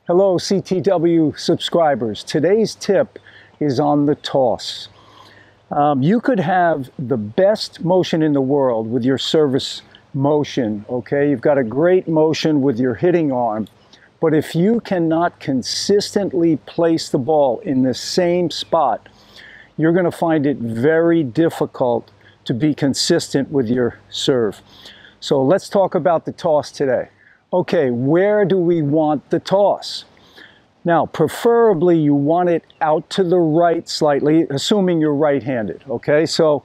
Hello CTW subscribers. Today's tip is on the toss. You could have the best motion in the world with your service motion, okay? You've got a great motion with your hitting arm, but if you cannot consistently place the ball in the same spot, you're going to find it very difficult to be consistent with your serve. So let's talk about the toss today. Okay, where do we want the toss? Now, preferably you want it out to the right slightly, assuming you're right-handed, okay? So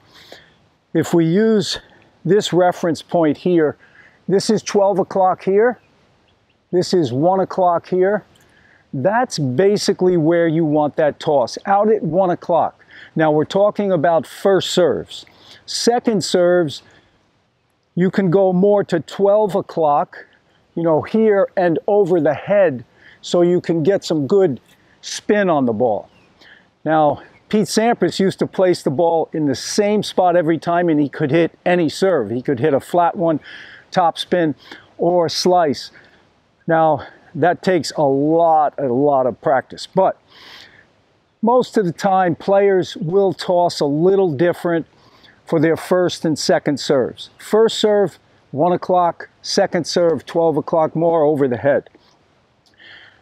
if we use this reference point here, this is 12 o'clock here, this is 1 o'clock here. That's basically where you want that toss, out at 1 o'clock. Now, we're talking about first serves. Second serves, you can go more to 12 o'clock, you know, here and over the head, so you can get some good spin on the ball. Now, Pete Sampras used to place the ball in the same spot every time, and he could hit any serve. He could hit a flat one, top spin, or slice. Now, that takes a lot of practice, but most of the time, players will toss a little different for their first and second serves. First serve, 1 o'clock, second serve, 12 o'clock, more over the head.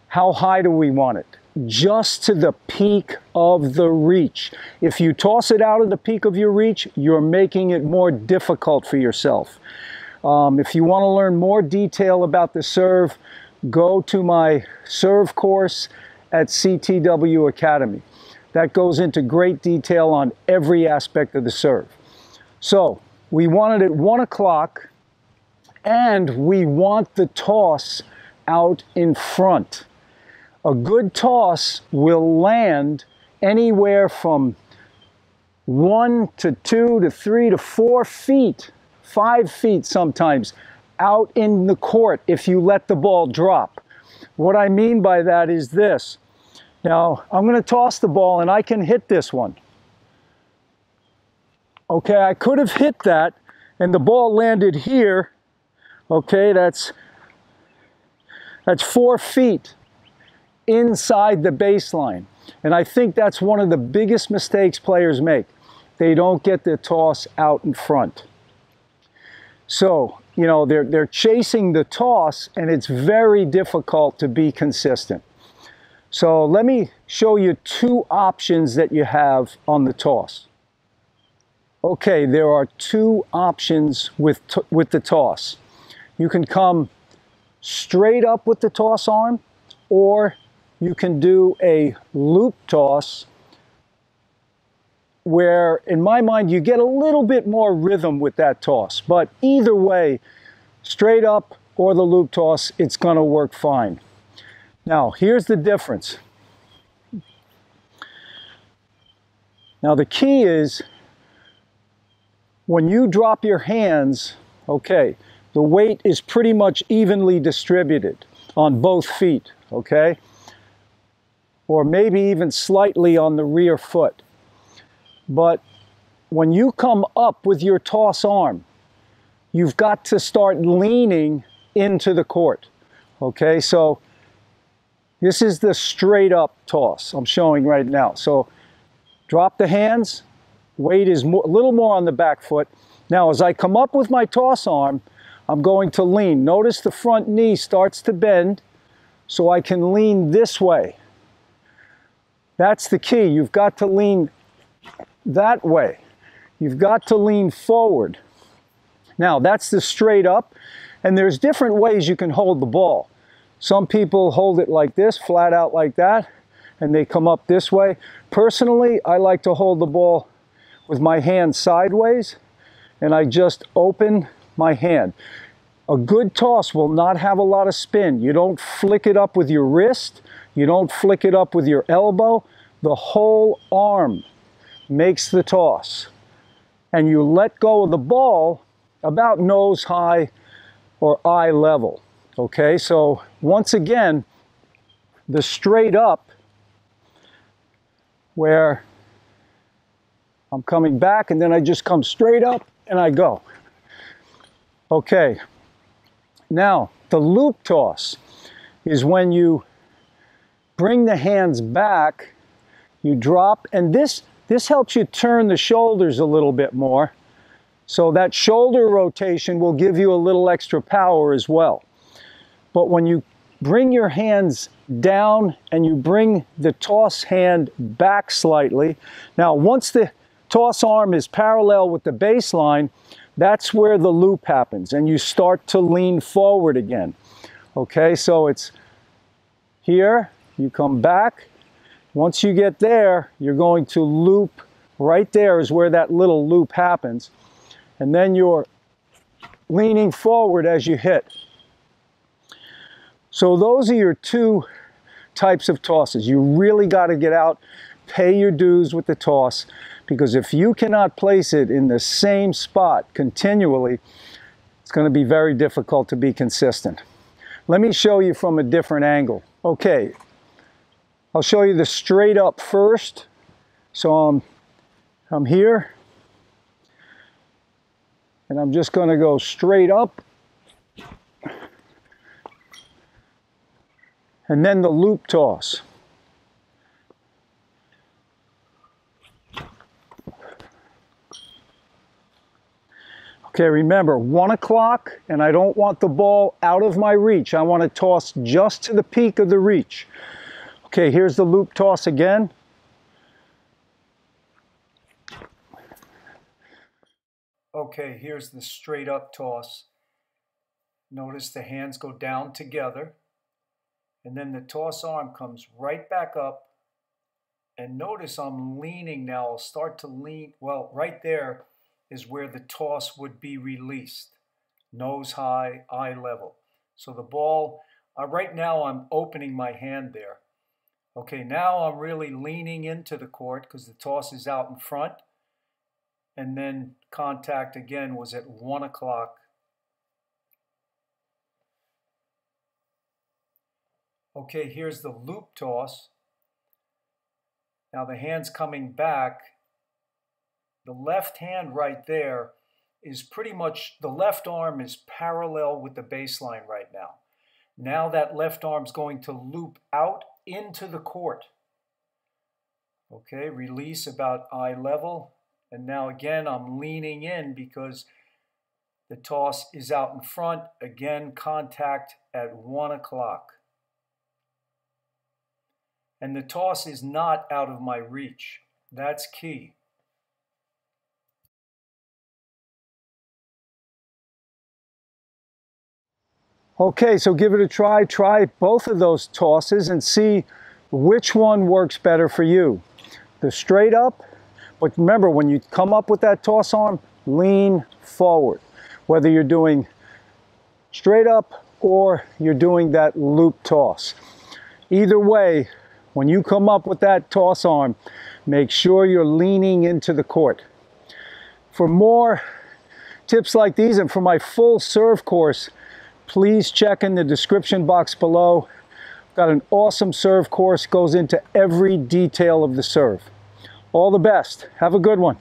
How high do we want it? Just to the peak of the reach. If you toss it out of the peak of your reach, you're making it more difficult for yourself. If you want to learn more detail about the serve, go to my serve course at CTW Academy. That goes into great detail on every aspect of the serve. So, we want it at 1 o'clock, and we want the toss out in front. A good toss will land anywhere from 1 to 2 to 3 to 4 feet, 5 feet sometimes, out in the court if you let the ball drop. What I mean by that is this. Now, I'm going to toss the ball and I can hit this one. Okay, I could have hit that and the ball landed here. Okay, that's 4 feet inside the baseline. And I think that's one of the biggest mistakes players make. They don't get the toss out in front. So, you know, they're chasing the toss, and it's very difficult to be consistent. So let me show you 2 options that you have on the toss. Okay, there are 2 options with the toss. You can come straight up with the toss arm, or you can do a loop toss where, in my mind, you get a little bit more rhythm with that toss. But either way, straight up or the loop toss, it's going to work fine. Now, here's the difference. Now, the key is when you drop your hands, okay, the weight is pretty much evenly distributed on both feet, okay? Or maybe even slightly on the rear foot. But when you come up with your toss arm, you've got to start leaning into the court, okay? So this is the straight up toss I'm showing right now. So drop the hands, weight is a little more on the back foot. Now, as I come up with my toss arm, I'm going to lean. Notice the front knee starts to bend, so I can lean this way. That's the key. You've got to lean that way. You've got to lean forward. Now, that's the straight up, and there's different ways you can hold the ball. Some people hold it like this, flat out like that, and they come up this way. Personally, I like to hold the ball with my hand sideways, and I just open my hand. A good toss will not have a lot of spin. You don't flick it up with your wrist. You don't flick it up with your elbow. The whole arm makes the toss. And you let go of the ball about nose high or eye level. Okay, so once again, the straight up, where I'm coming back and then I just come straight up and I go. Okay, now the loop toss is when you bring the hands back, you drop, and this helps you turn the shoulders a little bit more. So that shoulder rotation will give you a little extra power as well. But when you bring your hands down and you bring the toss hand back slightly, now once the toss arm is parallel with the baseline, that's where the loop happens and you start to lean forward again. Okay, so it's here, you come back. Once you get there, you're going to loop. Right there is where that little loop happens. And then you're leaning forward as you hit. So those are your two types of tosses. You really got to get out, pay your dues with the toss, because if you cannot place it in the same spot continually, it's going to be very difficult to be consistent. Let me show you from a different angle. Okay, I'll show you the straight up first. So I'm here, and I'm just going to go straight up, and then the loop toss. Okay, remember, 1 o'clock, and I don't want the ball out of my reach. I want to toss just to the peak of the reach. Okay, here's the loop toss again. Okay, here's the straight up toss. Notice the hands go down together, and then the toss arm comes right back up. And notice I'm leaning now. I'll start to lean. Well, right there is where the toss would be released. Nose high, eye level. So the ball, right now I'm opening my hand there. Okay, now I'm really leaning into the court because the toss is out in front. And then contact again was at 1 o'clock. Okay, here's the loop toss. Now the hand's coming back. The left hand right there is pretty much, the left arm is parallel with the baseline right now. Now that left arm's going to loop out into the court. Okay, release about eye level. And now again, I'm leaning in because the toss is out in front. Again, contact at 1 o'clock. And the toss is not out of my reach. That's key. Okay, so give it a try. Try both of those tosses and see which one works better for you. The straight up, but remember when you come up with that toss arm, lean forward. Whether you're doing straight up or you're doing that loop toss. Either way, when you come up with that toss arm, make sure you're leaning into the court. For more tips like these and for my full serve course, please check in the description box below. Got an awesome serve course, goes into every detail of the serve. All the best. Have a good one.